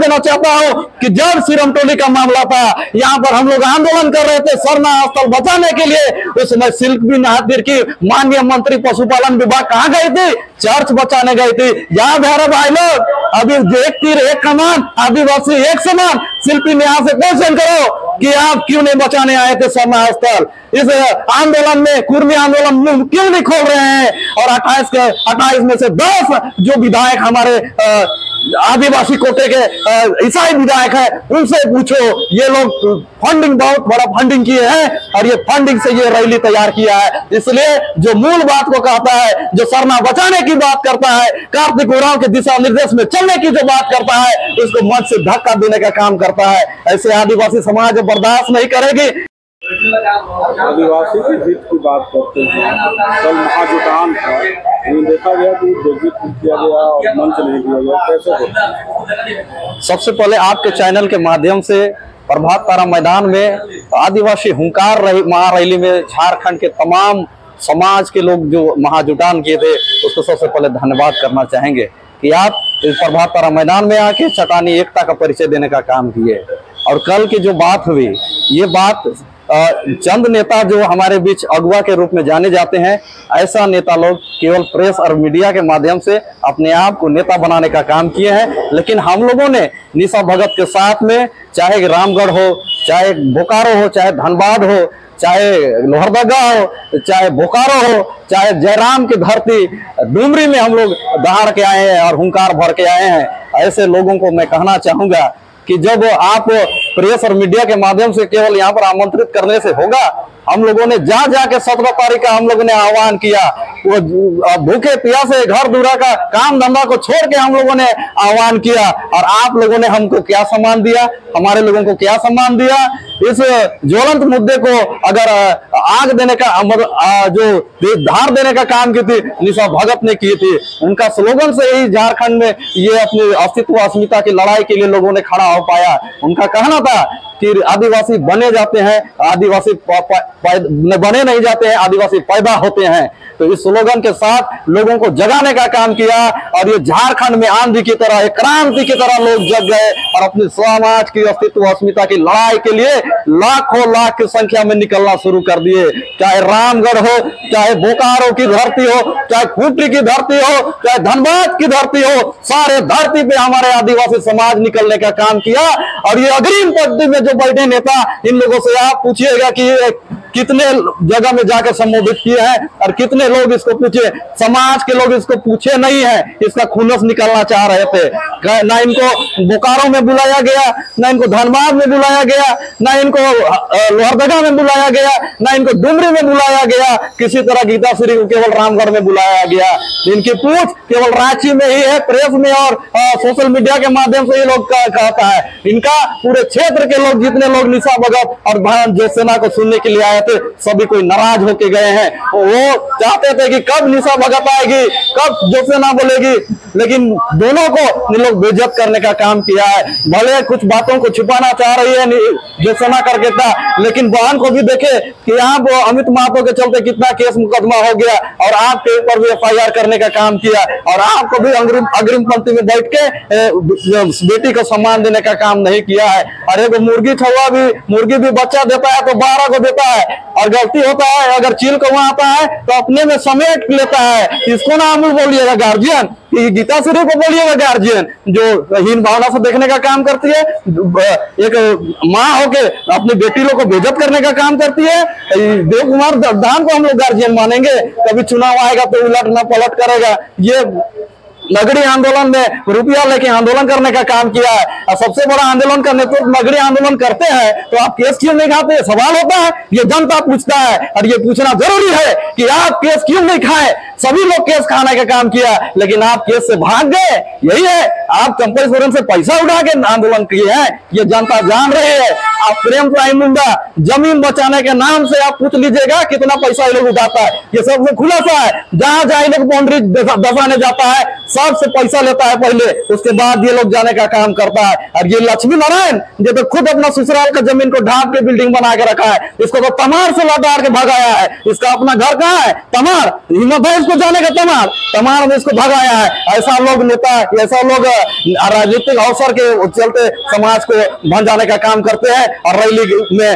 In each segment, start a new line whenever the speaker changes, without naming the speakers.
देना चाहता हूँ कि जब सिरमटोली का मामला था, यहाँ पर हम लोग आंदोलन कर रहे थे सरना स्थल बचाने के लिए। उस समय शिल्पी नाहर की माननीय मंत्री पशुपालन विभाग कहाँ गई थी? चर्च बचाने गई थी। याद है रे भाई लोग? अभी एक तीर एक कमान, आदिवासी एक समान। शिल्पी नाहर से क्वेश्चन करो कि आप क्यों नहीं बचाने आए थे सरना स्थल? इस आंदोलन में, कुर्मी आंदोलन क्यों नहीं खोल रहे हैं? और 28 में से 10 जो विधायक हमारे आदिवासी कोटे के ईसाई विधायक है, उनसे पूछो। ये लोग फंडिंग, बहुत बड़ा फंडिंग किए हैं और ये फंडिंग से ये रैली तैयार किया है। इसलिए जो मूल बात को कहता है, जो सरना बचाने की बात करता है, कार्तिक उरांव के दिशा निर्देश में चलने की जो बात करता है, उसको मंच से धक्का देने का काम करता है। ऐसे आदिवासी समाज बर्दाश्त नहीं करेगी।
आदिवासी के हित की बात करते हैं। कल महाजुटान था, देखा गया कि बेइज्जत किया गया और मंच नहीं दिया गया, कैसे?
सबसे पहले आपके चैनल के माध्यम से प्रभात तारा मैदान में आदिवासी हुंकार महारैली में झारखंड के तमाम समाज के लोग जो महाजुटान किए थे, उसको सबसे पहले धन्यवाद करना चाहेंगे कि आप इस प्रभात तारा मैदान में आके चटानी एकता का परिचय देने का काम किए। और कल की जो बात हुई, ये बात चंद नेता जो हमारे बीच अगुवा के रूप में जाने जाते हैं, ऐसा नेता लोग केवल प्रेस और मीडिया के माध्यम से अपने आप को नेता बनाने का काम किए हैं। लेकिन हम लोगों ने निशा भगत के साथ में, चाहे रामगढ़ हो, चाहे बोकारो हो, चाहे धनबाद हो, चाहे लोहरदगा हो, चाहे बोकारो हो, चाहे जयराम की धरती डुमरी में हम लोग दहाड़ के आए हैं और हुंकार भर के आए हैं। ऐसे लोगों को मैं कहना चाहूंगा कि जब आप प्रेस और मीडिया के माध्यम से केवल यहाँ पर आमंत्रित करने से होगा, हम लोगों ने जा जाके 17 तारीख का हम लोगों ने आह्वान किया। वो भूखे प्यासे घर दूरा का काम धंधा को छोड़ के हम लोगों ने आह्वान किया, और आप लोगों ने हमको क्या सम्मान दिया, हमारे लोगों को क्या सम्मान दिया? इस ज्वलंत मुद्दे को अगर आग देने का, जो धार देने का काम की थी, निशा भगत ने की थी। उनका स्लोगन से ही झारखंड में ये अपने अस्तित्व अस्मिता की लड़ाई के लिए लोगों ने खड़ा हो पाया। उनका कहना था कि आदिवासी बने जाते हैं, आदिवासी बने नहीं जाते हैं, आदिवासी पैदा होते हैं। तो इस स्लोगन के साथ लोगों को जगाने का काम किया, और ये झारखंड में आंधी की तरह, एक क्रांति की तरह लोग जग गए और अपने समाज की अस्तित्व अस्मिता की लड़ाई के लिए लाखों लाख की संख्या में निकलना शुरू कर दिए। चाहे रामगढ़ हो, चाहे बोकारो की धरती हो, चाहे खूंटी की धरती हो, चाहे धनबाद की धरती हो, सारे धरती पे हमारे आदिवासी समाज निकलने का काम किया। और ये अग्रिम पंक्ति में जो बैठे नेता, इन लोगों से आप पूछिएगा कि कितने जगह में जाकर संबोधित किए हैं और कितने लोग इसको पूछे। समाज के लोग इसको पूछे नहीं है, इसका खुलस निकालना चाह रहे थे। ना इनको बोकारो में बुलाया गया, ना इनको धनबाद में बुलाया गया, ना इनको लोहरदगा में बुलाया गया, ना इनको डुमरी में बुलाया गया। किसी तरह गीता श्री को केवल रामगढ़ में बुलाया गया। इनकी पूछ केवल रांची में ही है, प्रेस में और सोशल मीडिया के माध्यम से ये लोग कहता है। इनका पूरे क्षेत्र के लोग, जितने लोग निशा भगत और भान जो सेना को सुनने के लिए आए थे, सभी कोई नाराज होके गए हैं। वो चाहते थे कि कब निशा भगत आएगी, कब जो सेना बोलेगी, लेकिन दोनों को इन लोग बेइज्जत करने का काम किया है। भले कुछ बातों को छुपाना चाह रही है जो सेना करके था, लेकिन बहन को भी देखे कि यहाँ पर अमित महतो के चलते कितना केस मुकदमा हो गया, और आपके ऊपर भी FIR करने का काम किया, और आपको भी अग्रिम पंक्ति में बैठ के बेटी को सम्मान देने का काम नहीं किया है। अरे वो मुर्गी छुआ भी, मुर्गी भी बच्चा देता है तो 12 को देता है, और गलती होता है अगर चील को वहां आता है तो अपने में समेट लेता है। इसको ना हम बोलिएगा गार्जियन, गीता श्री को बोलिएगा गार्जियन, जो हीन भावना से देखने का काम करती है। एक माँ होके अपनी बेटी लोग को बेइज्जत करने का काम करती है। देव कुमार धाम को हम लोग गार्जियन मानेंगे? कभी चुनाव आएगा तो उलट न पलट करेगा। ये नगरी आंदोलन में रुपया लेके आंदोलन करने का काम किया है, और सबसे बड़ा आंदोलन का नेतृत्व नगरी आंदोलन करते हैं, तो आप केस क्यों नहीं खाते? सवाल होता है, ये जनता पूछता है, और ये पूछना जरूरी है कि आप केस क्यों नहीं खाए? सभी लोग केस खाने का काम किया, लेकिन आप केस से भाग गए। यही है, आप चंपल सोरेन से पैसा उठा के आंदोलन किए हैं, ये जनता जान रही है। आप प्रेम साई मुंडा जमीन बचाने के नाम से आप पूछ लीजिएगा कितना पैसा ये लोग उठाता है। ये सबसे खुलासा है, जहां जहां ये लोग बाउंड्री दबाने जाता है सबसे पैसा लेता है पहले, उसके बाद ये लोग जाने का काम करता है। और ये लक्ष्मी नारायण ये तो खुद अपना ससुराल का जमीन को ढांप के बिल्डिंग बना के रखा है। इसको तो तमार से लौटार के भगाया है। इसका अपना घर कहाँ है? तमार, हिम्मत है इसको जाने का? तमार में इसको भगाया है। ऐसा लोग नेता, ऐसा लोग राजनीतिक अवसर के चलते समाज को भंजाने का काम करते हैं और रैली में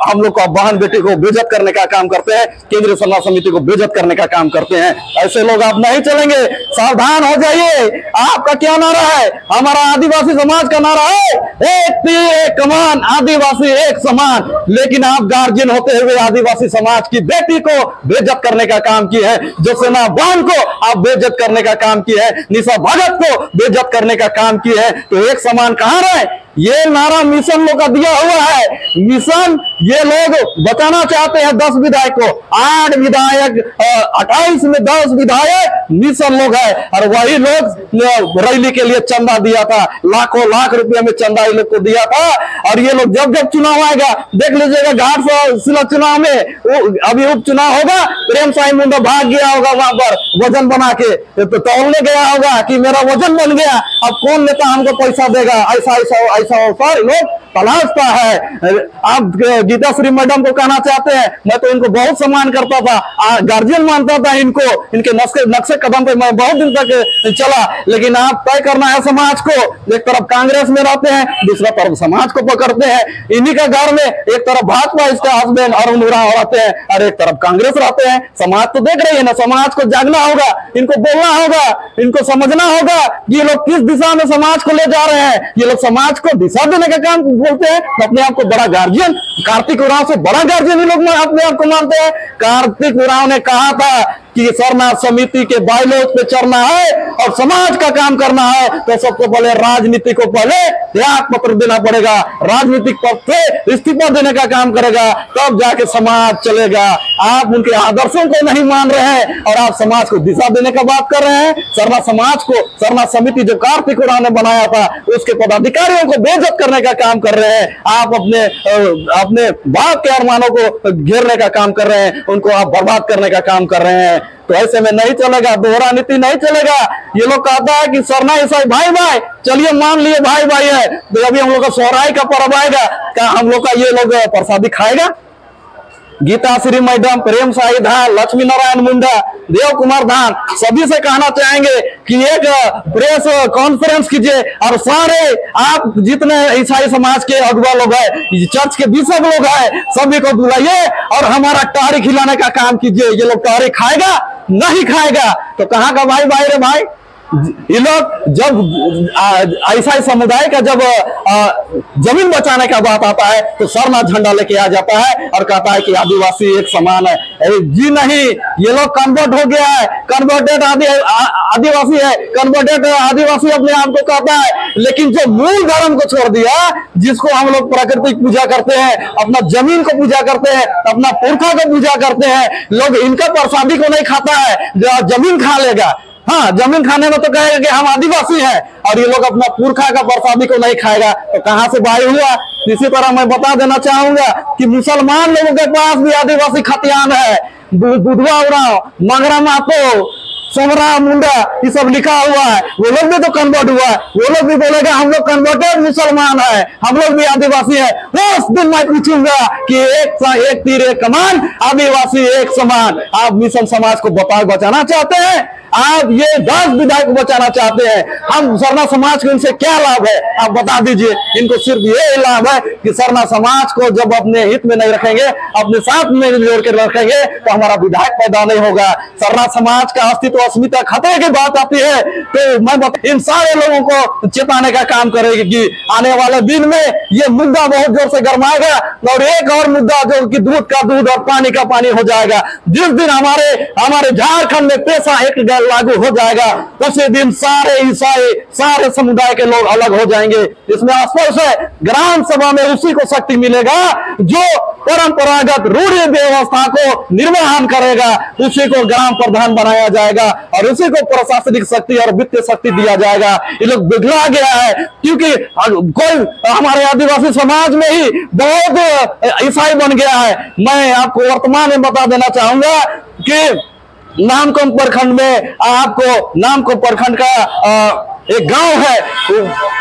हम लोग को बहन बेटी को बेइज्जत करने का काम करते हैं, केंद्रीय सलाह समिति को बेइज्जत करने का काम करते हैं। ऐसे लोग आप नहीं चलेंगे, सावधान हो जाइए। आपका क्या नारा है? हमारा आदिवासी समाज का नारा है एक तीर एक कमान, आदिवासी एक समान। लेकिन आप गार्जियन होते हुए आदिवासी समाज की बेटी को बेइज्जत करने का काम किए हैं, जो सेना बान को आप बेइज्जत करने का काम किए हैं, निशा भगत को बेइज्जत करने का काम किए हैं। तो एक समान कहां रहे? ये नारा मिशन लोग का दिया हुआ है। मिशन ये लोग बचाना चाहते हैं 10 विधायक को, 8 विधायक 28 में 10 विधायक मिशन लोग है। और वही लोग रैली के लिए चंदा दिया था, लाखों लाख रुपए में चंदा ये लोग को दिया था। और ये लोग जब जब चुनाव आएगा देख लीजिएगा, घाटशिला चुनाव में अभी उपचुनाव होगा, प्रेम साई मुंडा भाग गया होगा वहां पर वजन बना के, तो तौलने गया होगा कि मेरा वजन बन गया, अब कौन नेता हमको पैसा देगा। ऐसा अवसर लोग तलाशता है। आप गीता श्री मैडम को कहना चाहते हैं, मैं तो इनको बहुत सम्मान करता था, गार्जियन मानता था इनको, इनके नक्शे कदम पे मैं बहुत दिन तक चला। लेकिन आप तय करना है समाज को, एक तरफ कांग्रेस में रहते हैं, दूसरा तरफ समाज को पकड़ते हैं। इन्हीं का घर में एक तरफ भाजपा इसका हस्बैंड अरुण उरांव रहते हैं और एक तरफ कांग्रेस रहते हैं। समाज तो देख रही है ना, समाज को जागना होगा, इनको बोलना होगा, इनको समझना होगा ये लोग किस दिशा में समाज को ले जा रहे हैं। ये लोग समाज को दिशा देने का काम बोलते हैं, अपने आप को बड़ा गार्जियन, कार्तिक उरांव से बड़ा गार्जियन ये लोग अपने आप को मानते हैं। कार्तिक उरांव ने कहा था कि सरना समिति के बायलॉज पे चढ़ना है और समाज का काम करना है तो सबसे पहले राजनीति को पहले त्याग पत्र देना पड़ेगा, राजनीतिक पद से इस्तीफा देने का काम करेगा, तब जाके समाज चलेगा। आप उनके आदर्शों को नहीं मान रहे हैं और आप समाज को दिशा देने का बात कर रहे हैं। सरना समाज को, सरना समिति जो कार्तिक उरांव ने बनाया था उसके पदाधिकारियों को बेइज्जत करने का काम कर रहे हैं। आप अपने बाप के अरमानों को घेरने का काम कर रहे हैं, उनको आप बर्बाद करने का काम कर रहे हैं। तो ऐसे में नहीं चलेगा, दोहरा नीति नहीं चलेगा। ये लोग कहता है कि सरना ईसाई भाई भाई, चलिए मान लिए भाई भाई है, तो अभी हम लोग का सोहराई का पर्व आएगा, क्या हम लोग का ये लोग प्रसादी खाएगा? गीता श्री मैडम, प्रेम साई धान, लक्ष्मी नारायण मुंडा, देव कुमार धान सभी से कहना चाहेंगे कि एक प्रेस कॉन्फ्रेंस कीजिए और सारे आप जितने ईसाई समाज के अगुवा लोग हैं, चर्च के बिशप लोग हैं, सभी को बुलाइए और हमारा टहरी खिलाने का काम कीजिए। ये लोग टहरी खाएगा? नहीं खाएगा। तो कहाँ का भाई भाई रे भाई? ये लोग जब ईसाई समुदाय का जब जमीन बचाने का बात आता है तो सरना झंडा लेके आ जाता है और कहता है कि आदिवासी एक समान है। जी नहीं, ये लोग कन्वर्ट हो गया है, कन्वर्टेड आदिवासी है, कन्वर्टेड आदिवासी अपने आप को कहता है। लेकिन जो मूल धर्म को छोड़ दिया, जिसको हम लोग प्राकृतिक पूजा करते हैं, अपना जमीन को पूजा करते हैं, अपना पुरखा को पूजा करते हैं, लोग इनका प्रसादी को नहीं खाता है, जो जमीन खा लेगा। हाँ, जमीन खाने में तो कहेगा कि हम आदिवासी हैं और ये लोग अपना पुरखा का प्रसादी को नहीं खाएगा, तो कहां से भाई हुआ? इसी तरह मैं बता देना चाहूंगा कि मुसलमान लोगों के पास भी आदिवासी खतियान है। बुधवा उरांव, मंगरा मातो, सोमरा मुंडा, ये सब लिखा हुआ है। वो लोग भी तो कन्वर्ट हुआ है, वो लोग भी बोलेगा हम लोग कन्वर्टेड मुसलमान है, हम लोग भी आदिवासी है। उस दिन मैं पूछूंगा कि एक तीर एक कमान, आदिवासी एक समान। आप मिशन समाज को बचाना चाहते हैं? आप ये 10 विधायक बचाना चाहते हैं? हम सरना समाज को इनसे क्या लाभ है? आप बता दीजिए। इनको सिर्फ ये लाभ है कि सरना समाज को जब अपने हित में नहीं रखेंगे, अपने साथ में जोड़ कर रखेंगे तो हमारा विधायक पैदा नहीं होगा। सरना समाज का अस्तित्व अस्मिता खतरे की बात आती है तो मैं इन सारे लोगों को चेताने का काम करेगी कि आने वाले दिन में ये मुद्दा बहुत जोर से गर्माएगा और एक और मुद्दा जो कि दूध का दूध और पानी का पानी हो जाएगा। जिस दिन हमारे झारखंड में पेशा एक लागू हो जाएगा, उसी दिन सारे ईसाई, सारे समुदाय के लोग अलग हो जाएंगे। इसमें स्पष्ट है, ग्राम सभा में उसी को शक्ति मिलेगा जो परंपरागत रूढ़ी व्यवस्था को निर्वहन करेगा, उसी को ग्राम प्रधान बनाया जाएगा। और उसी को प्रशासनिक शक्ति और वित्तीय शक्ति दिया जाएगा। ये लोग बिगड़ा गया है, क्योंकि कोई हमारे आदिवासी समाज में ही बहुत ईसाई बन गया है। मैं आपको वर्तमान में बता देना चाहूंगा कि नामकुम प्रखंड में आपको नामकुम प्रखंड का एक गांव है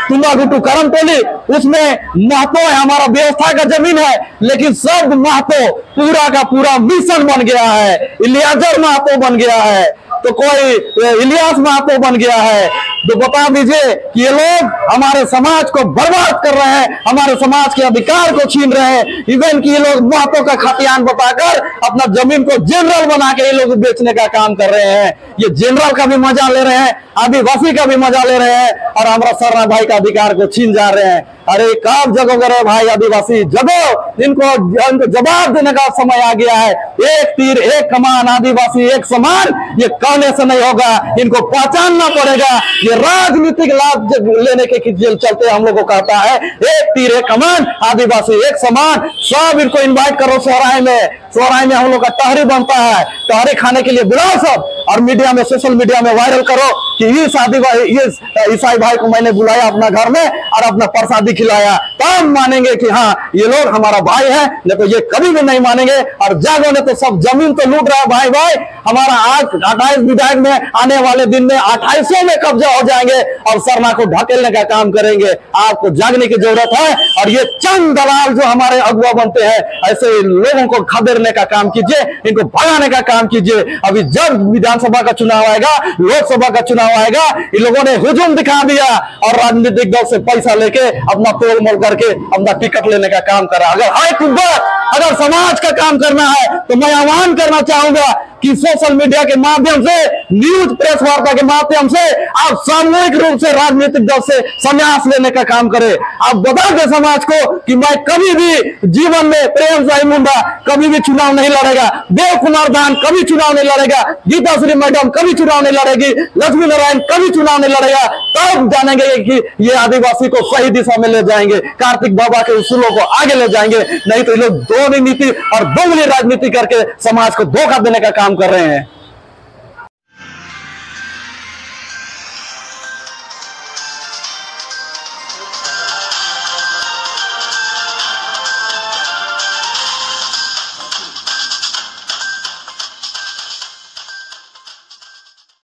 तुम्बागुटू करमटोली, उसमें महतो है, हमारा व्यवस्था का जमीन है, लेकिन सब महतो पूरा का पूरा मिशन बन गया है, इलियाजर महतो बन गया है, तो कोई इलियास महतो बन गया है। तो बता दीजिए कि ये लोग हमारे समाज को बर्बाद कर रहे हैं, हमारे समाज के अधिकार को छीन रहे हैं। इवन कि ये लोग महतो का खतियान बताकर अपना जमीन को जनरल बना के ये लोग बेचने का काम कर रहे हैं। ये जनरल का भी मजा ले रहे हैं, आदिवासी का भी मजा ले रहे हैं, और हमारा सरना भाई का अधिकार को छीन जा रहे हैं। अरे कब जगोगे रे भाई आदिवासी, जगो, इनको जवाब देने का समय आ गया है। एक तीर एक कमान, आदिवासी एक समान, ये कहने से नहीं होगा, इनको पहचानना पड़ेगा। ये राजनीतिक लाभ लेने के चलते हम लोग को कहता है एक तीर एक कमान, आदिवासी एक समान। सब इनको इन्वाइट करो सोहराय में हम लोग का टहरी बनता है, टहरी खाने के लिए बुलाओ सब, और मीडिया में, सोशल मीडिया में वायरल करो कि इस ईसाई भाई को मैंने बुलाया अपना घर में और अपना प्रसादी खिलाया, तब मानेंगे कि हाँ ये लोग हमारा भाई है, नहीं तो ये कभी भी नहीं मानेंगे। और जागो ने तो सब जमीन तो लूट रहा है भाई भाई। हमारा आज 28 विधायक में आने वाले दिन में 2800 में कब्जा हो जाएंगे और सरना को ढकेलने का काम करेंगे। आपको जागने की जरूरत है, और ये चंद दलाल जो हमारे अगुआ बनते हैं, ऐसे लोगों को खदेड़ने का काम कीजिए, इनको भगाने का काम कीजिए। अभी जब विधानसभा का चुनाव आएगा, लोकसभा का चुनाव आएगा, इन लोगों ने हुजूम दिखा दिया और राजनीतिक दल से पैसा लेके अपना तोल मोल करके अपना टिकट लेने का काम करा। अगर समाज का काम करना है तो मैं आह्वान करना चाहूंगा कि सोशल मीडिया के माध्यम से, न्यूज प्रेस वार्ता के माध्यम से आप सामूहिक रूप से राजनीतिक दल से संन्यास लेने का काम करें। आप बता दें समाज को कि मैं कभी भी जीवन में, प्रेम साई मुंडा कभी भी चुनाव नहीं लड़ेगा, देव कुमार दान कभी चुनाव नहीं लड़ेगा, गीता श्री मैडम कभी चुनाव नहीं लड़ेगी, लक्ष्मी नारायण कभी चुनाव नहीं लड़ेगा। तब जानेंगे कि ये आदिवासी को सही दिशा में ले जाएंगे, कार्तिक बाबा के उसूलों को आगे ले जाएंगे। नहीं तो ये लोग दोहरी नीति और दोगली राजनीति करके समाज को धोखा देने का काम कर रहे हैं।